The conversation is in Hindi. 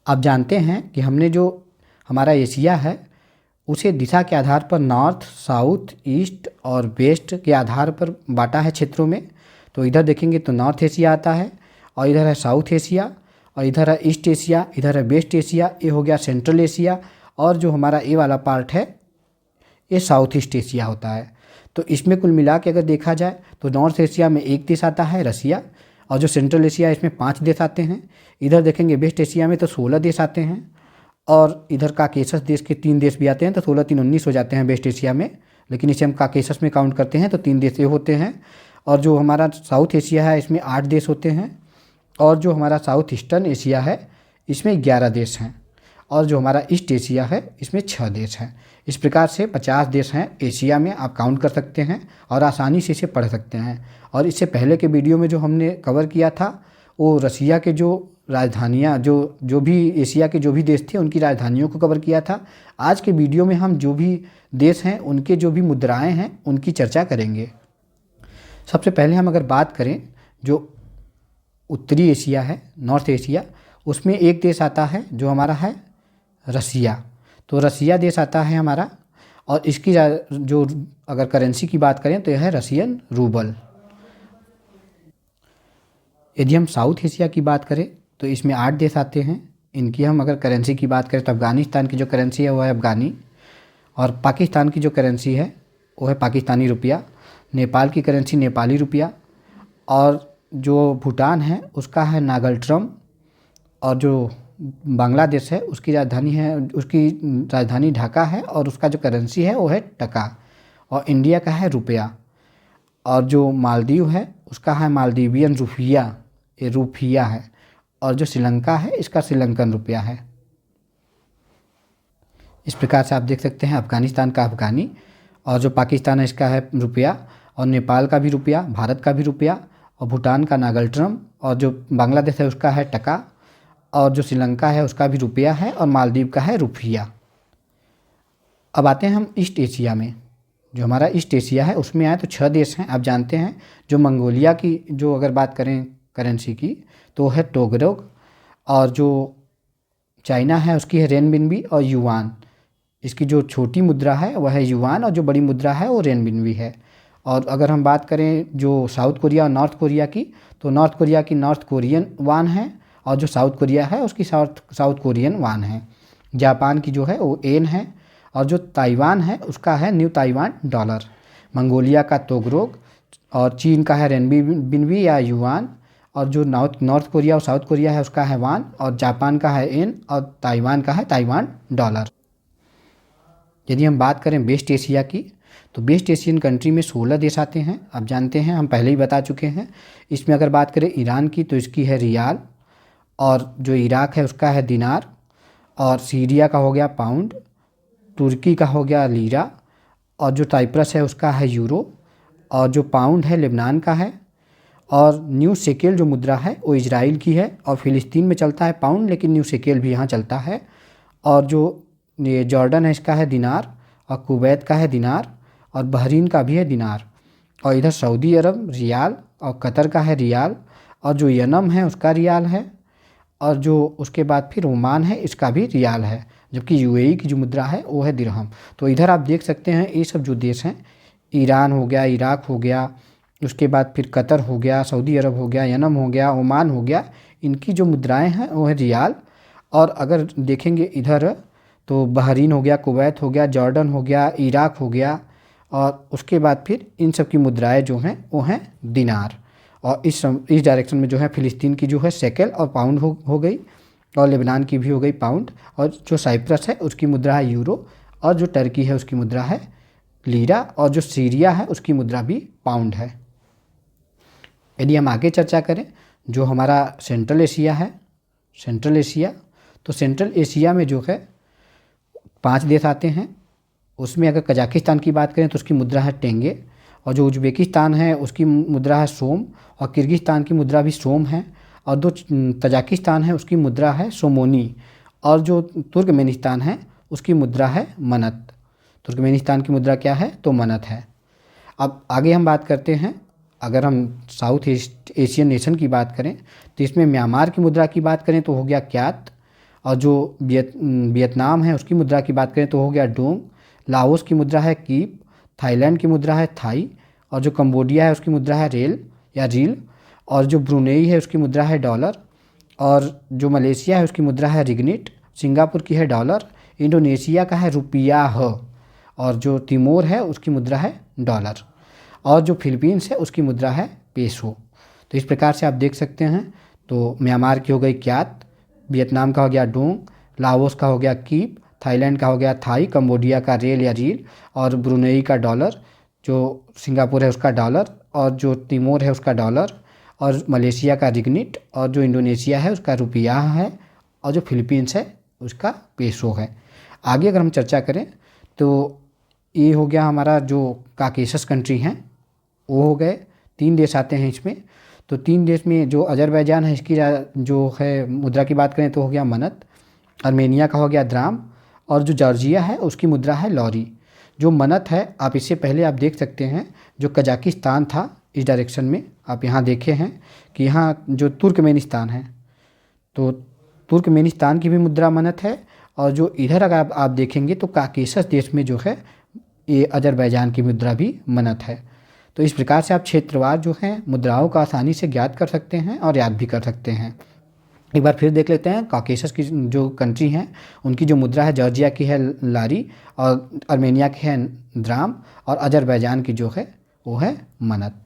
आप जानते हैं कि हमने जो हमारा एशिया है उसे दिशा के आधार पर नॉर्थ, साउथ, ईस्ट और वेस्ट के आधार पर बांटा है क्षेत्रों में। तो इधर देखेंगे तो नॉर्थ एशिया आता है, और इधर है साउथ एशिया, और इधर है ईस्ट एशिया, इधर है वेस्ट एशिया, ये हो गया सेंट्रल एशिया, और जो हमारा ये वाला पार्ट है ये साउथ ईस्ट एशिया होता है। तो इसमें कुल मिला के अगर देखा जाए तो नॉर्थ एशिया में एक देश आता है रसिया, और जो सेंट्रल एशिया है इसमें 5 देश आते हैं। इधर देखेंगे वेस्ट एशिया में तो 16 देश आते हैं, और इधर काकेशस देश के 3 देश भी आते हैं, तो 16 3 19 हो जाते हैं वेस्ट एशिया में, लेकिन इसे हम काकेशस में काउंट करते हैं तो 3 देश ये होते हैं। और जो हमारा साउथ एशिया है इसमें 8 देश होते हैं, और जो हमारा साउथ ईस्टर्न एशिया है इसमें 11 देश हैं, और जो हमारा ईस्ट एशिया है इसमें 6 देश हैं। इस प्रकार से 50 देश हैं एशिया में, आप काउंट कर सकते हैं और आसानी से इसे पढ़ सकते हैं। और इससे पहले के वीडियो में जो हमने कवर किया था वो रसिया के जो राजधानियाँ जो भी एशिया के जो भी देश थे उनकी राजधानियों को कवर किया था। आज के वीडियो में हम जो भी देश हैं उनके जो भी मुद्राएं हैं उनकी चर्चा करेंगे। सबसे पहले हम अगर बात करें जो उत्तरी एशिया है, नॉर्थ एशिया, उसमें एक देश आता है जो हमारा है रसिया। तो रसिया देश आता है हमारा, और इसकी जो अगर करेंसी की बात करें तो यह है रसियन रूबल। यदि हम साउथ एशिया की बात करें तो इसमें 8 देश आते हैं। इनकी हम अगर करेंसी की बात करें तो अफ़गानिस्तान की जो करेंसी है वो है अफ़गानी, और पाकिस्तान की जो करेंसी है वो है पाकिस्तानी रुपया, नेपाल की करेंसी नेपाली रुपया, और जो भूटान है उसका है नागलट्रम, और जो बांग्लादेश है उसकी राजधानी ढाका है और उसका जो करेंसी है वो है टका, और इंडिया का है रुपया, और जो मालदीव है उसका है मालदीवियन रुपया, ये रुपया है, और जो श्रीलंका है इसका श्रीलंकन रुपया है। इस प्रकार से आप देख सकते हैं अफ़गानिस्तान का अफ़गानी, और जो पाकिस्तान है इसका है रुपया, और नेपाल का भी रुपया, भारत का भी रुपया, और भूटान का नागलट्रम, और जो बांग्लादेश है उसका है टका, और जो श्रीलंका है उसका भी रुपया है, और मालदीव का है रुपया। अब आते हैं हम ईस्ट एशिया में। जो हमारा ईस्ट एशिया है उसमें आए तो 6 देश हैं। आप जानते हैं जो मंगोलिया की जो अगर बात करें करेंसी की तो है टोगरोग, और जो चाइना है उसकी है रेनबिन्बी और युआन। इसकी जो छोटी मुद्रा है वह है युआन, और जो बड़ी मुद्रा है वो रेनबिन्बी है। और अगर हम बात करें जो साउथ कोरिया और नॉर्थ कोरिया की, तो नॉर्थ कोरिया की नॉर्थ कोरियन वान है, और जो साउथ कोरिया है उसकी साउथ कोरियन वान है। जापान की जो है वो एन है, और जो ताइवान है उसका है न्यू ताइवान डॉलर। मंगोलिया का तोगरोग, और चीन का है रेनबिन्बी या युआन, और जो नॉर्थ कोरिया और साउथ कोरिया है उसका है वान, और जापान का है एन, और ताइवान का है ताइवान डॉलर। यदि हम बात करें वेस्ट एशिया की तो वेस्ट एशियन कंट्री में 16 देश आते हैं। आप जानते हैं, हम पहले ही बता चुके हैं। इसमें अगर बात करें ईरान की तो इसकी है रियाल, और जो इराक है उसका है दिनार, और सीरिया का हो गया पाउंड, तुर्की का हो गया लीरा, और जो साइप्रस है उसका है यूरो, और जो पाउंड है लेबनान का है, और न्यू शेकेल जो मुद्रा है वो इजराइल की है, और फ़िलिस्तीन में चलता है पाउंड लेकिन न्यू शेकेल भी यहाँ चलता है, और जो ये जॉर्डन है इसका है दिनार, और कुवैत का है दिनार, और बहरीन का भी है दिनार, और इधर सऊदी अरब रियाल, और कतर का है रियाल, और जो यमन है उसका रियाल है, और जो उसके बाद फिर ओमान है इसका भी रियाल है, जबकि यूएई की जो मुद्रा है वो है दिरहम। तो इधर आप देख सकते हैं ये सब जो देश हैं, ईरान हो गया, इराक हो गया, उसके बाद फिर कतर हो गया, सऊदी अरब हो गया, यमन हो गया, ओमान हो गया, इनकी जो मुद्राएं हैं वो है रियाल। और अगर देखेंगे इधर तो बहरीन हो गया, कुवैत हो गया, जॉर्डन हो गया, इराक हो गया, और उसके बाद फिर इन सब की मुद्राएं जो हैं वो हैं दिनार। और इस डायरेक्शन में जो है फ़िलिस्तीन की जो है शेकेल और पाउंड हो गई, और लेबनान की भी हो गई पाउंड, और जो साइप्रस है उसकी मुद्रा है यूरो, और जो टर्की है उसकी मुद्रा है लीरा, और जो सीरिया है उसकी मुद्रा भी पाउंड है। यदि हम आगे चर्चा करें जो हमारा सेंट्रल एशिया है, सेंट्रल एशिया, तो सेंट्रल एशिया में जो है 5 देश आते हैं। उसमें अगर कजाकिस्तान की बात करें तो उसकी मुद्रा है टेंगे, और जो उज्बेकिस्तान है उसकी मुद्रा है सोम, और किर्गिस्तान की मुद्रा भी सोम है, और जो तजाकिस्तान है उसकी मुद्रा है सोमोनी, और जो तुर्कमेनिस्तान है उसकी मुद्रा है मनत। तुर्कमेनिस्तान की मुद्रा क्या है तो मनत है। अब आगे हम बात करते हैं, अगर हम साउथ ईस्ट एशियन नेशन की बात करें तो इसमें म्यांमार की मुद्रा की बात करें तो हो गया क्यात, और जो वियतनाम है उसकी मुद्रा की बात करें तो हो गया डोंग। लाओस की मुद्रा है कीप। थाईलैंड की मुद्रा है थाई। और जो कंबोडिया है उसकी मुद्रा है रेल या रील। और जो ब्रुनेई है उसकी मुद्रा है डॉलर। और जो मलेशिया है उसकी मुद्रा है रिग्निट। सिंगापुर की है डॉलर। इंडोनेशिया का है रुपया ह। और जो तिमोर है उसकी मुद्रा है डॉलर। और जो फिलीपींस है उसकी मुद्रा है पेसो। तो इस प्रकार से आप देख सकते हैं। तो म्यांमार की हो गई क्यात, वियतनाम का हो गया डोंग, लाओस का हो गया कीप, थाईलैंड का हो गया थाई, कंबोडिया का रेल या रील, और ब्रुनेई का डॉलर, जो सिंगापुर है उसका डॉलर, और जो तिमोर है उसका डॉलर, और मलेशिया का रिग्निट, और जो इंडोनेशिया है उसका रुपया है, और जो फिलीपींस है उसका पेसो है। आगे अगर हम चर्चा करें तो ये हो गया हमारा जो काकेशस कंट्री हैं वो हो गए। 3 देश आते हैं इसमें। तो 3 देश में जो अजरबैजान है इसकी जो है मुद्रा की बात करें तो हो गया मनत। आर्मेनिया का हो गया द्राम। और जो जॉर्जिया है उसकी मुद्रा है लॉरी। जो मनत है आप इससे पहले आप देख सकते हैं जो कजाकिस्तान था इस डायरेक्शन में आप यहाँ देखे हैं कि यहाँ जो तुर्कमेनिस्तान है तो तुर्कमेनिस्तान की भी मुद्रा मनत है। और जो इधर अगर आप देखेंगे तो काकेशस देश में जो है ये अजरबैजान की मुद्रा भी मनत है। तो इस प्रकार से आप क्षेत्रवार जो हैं मुद्राओं का आसानी से ज्ञात कर सकते हैं और याद भी कर सकते हैं। एक बार फिर देख लेते हैं कॉकेशस की जो कंट्री हैं उनकी जो मुद्रा है जॉर्जिया की है लारी, और आर्मेनिया की है द्राम, और अजरबैजान की जो है वो है मनत।